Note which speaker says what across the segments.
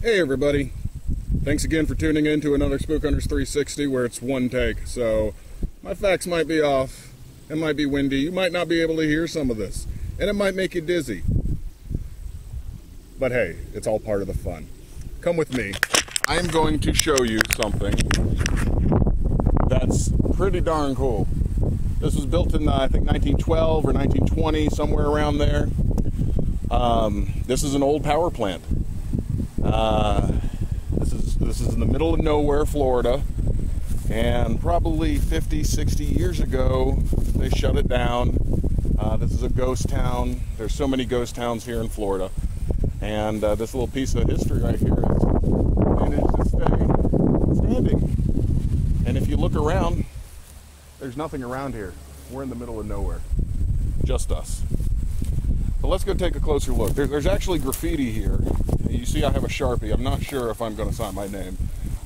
Speaker 1: Hey everybody, thanks again for tuning in to another SpookHunters 360 where it's one take. So my facts might be off, it might be windy, you might not be able to hear some of this, and it might make you dizzy. But hey, it's all part of the fun. Come with me. I am going to show you something that's pretty darn cool. This was built in, I think, 1912 or 1920, somewhere around there. This is an old power plant. This is in the middle of nowhere, Florida, and probably 50, 60 years ago, they shut it down. This is a ghost town. There's so many ghost towns here in Florida, and this little piece of history right here has managed to stay standing. And if you look around, there's nothing around here. We're in the middle of nowhere, just us. But let's go take a closer look. There's actually graffiti here. You see I have a Sharpie. I'm not sure if I'm going to sign my name.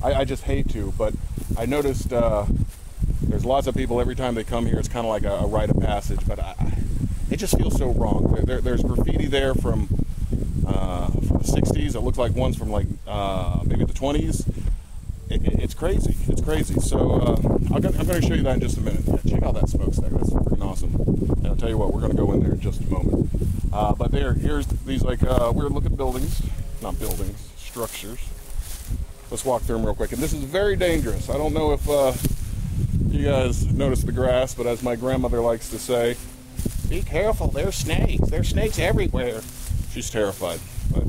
Speaker 1: I just hate to, but I noticed there's lots of people, every time they come here, it's kind of like a rite of passage, but it just feels so wrong. There's graffiti there from the 60s. It looks like one's from like maybe the 20s. It's crazy. It's crazy. So I'm going to show you that in just a minute. Yeah, check out that smokestack. That's freaking awesome. And I'll tell you what, we're going to go in there in just a moment. But here's these like weird looking buildings. Not buildings, structures. Let's walk through them real quick. And this is very dangerous. I don't know if you guys notice the grass, but as my grandmother likes to say, be careful, there's snakes. There's snakes everywhere. She's terrified. But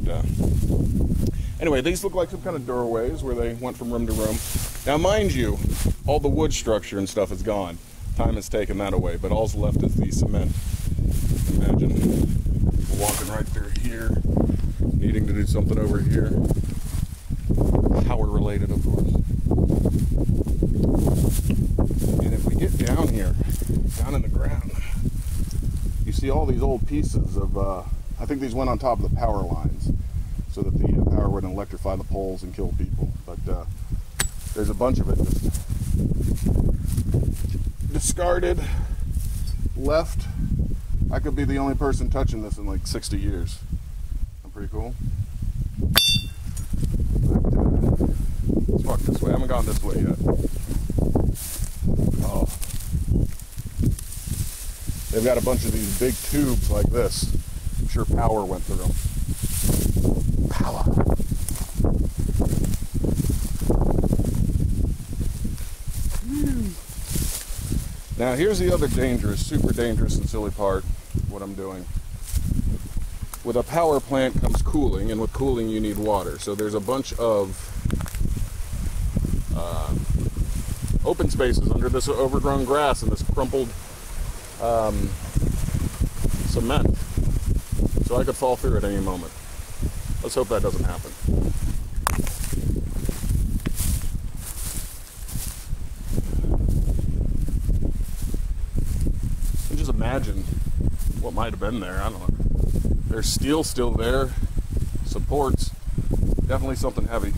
Speaker 1: anyway, these look like some kind of doorways where they went from room to room. Now, mind you, all the wood structure and stuff is gone. Time has taken that away, but all's left is the cement. Imagine walking right through here, needing to do something over here. Power related, of course. And if we get down here, down in the ground, you see all these old pieces of, I think these went on top of the power lines so that the power wouldn't electrify the poles and kill people. But there's a bunch of it just discarded, left. I could be the only person touching this in like 60 years. Pretty cool. But, let's walk this way. I haven't gone this way yet. Oh. They've got a bunch of these big tubes like this. I'm sure power went through them. Power. Now here's the other dangerous, super dangerous and silly part of what I'm doing. With a power plant comes cooling, and with cooling you need water. So there's a bunch of open spaces under this overgrown grass and this crumpled cement. So I could fall through at any moment. Let's hope that doesn't happen. And just imagine what might have been there. I don't know. There's steel still there, supports, definitely something heavy.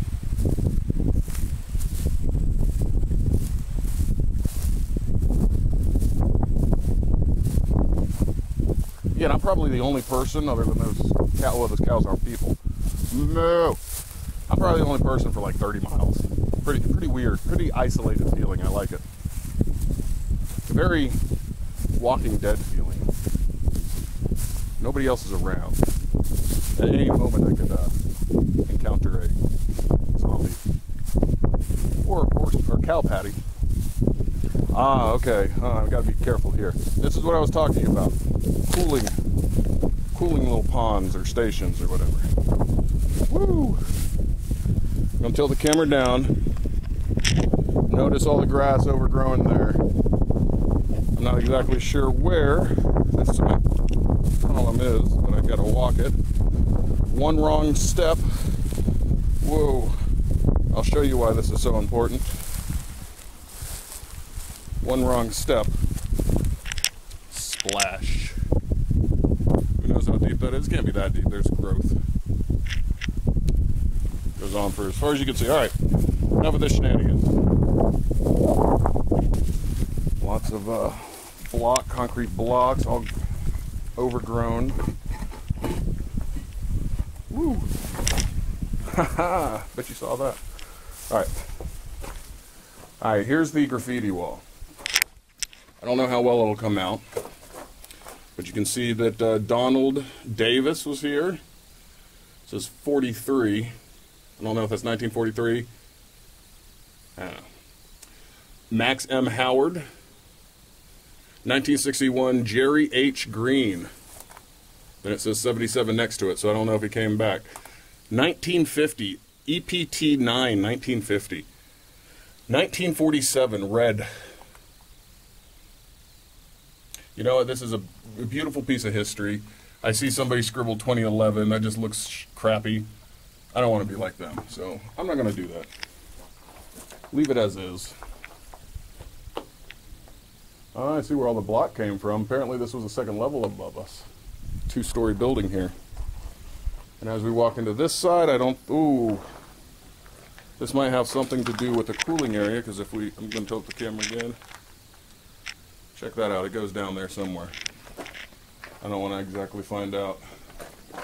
Speaker 1: Yeah, and I'm probably the only person, other than those cows, well, those cows aren't people. No! I'm probably the only person for like 30 miles. Pretty weird, pretty isolated feeling, I like it. A very Walking Dead feeling. Nobody else is around. At any moment I could encounter a zombie. Or cow patty. Ah, okay. I've got to be careful here. This is what I was talking about. Cooling little ponds or stations or whatever. Woo! I'm going to tilt the camera down. Notice all the grass overgrowing there. I'm not exactly sure where this cement column is, but I've got to walk it. One wrong step. Whoa. I'll show you why this is so important. One wrong step. Splash. Who knows how deep that is? It can't be that deep. There's growth. Goes on for as far as you can see. Alright. Enough of this shenanigans. Lots of concrete blocks, all overgrown. Woo! Haha, bet you saw that. Alright. Alright, here's the graffiti wall. I don't know how well it'll come out, but you can see that Donald Davis was here. It says 43. I don't know if that's 1943. I don't know. Max M. Howard. 1961, Jerry H. Green. Then it says 77 next to it, so I don't know if he came back. 1950, EPT 9, 1950. 1947, red. You know what, this is a beautiful piece of history. I see somebody scribbled 2011, that just looks crappy. I don't want to be like them, so I'm not going to do that. Leave it as is. Oh, I see where all the block came from. Apparently this was the second level above us. Two-story building here. And as we walk into this side, I don't... Ooh. This might have something to do with the cooling area, because if we... I'm going to tilt the camera again. Check that out. It goes down there somewhere. I don't want to exactly find out.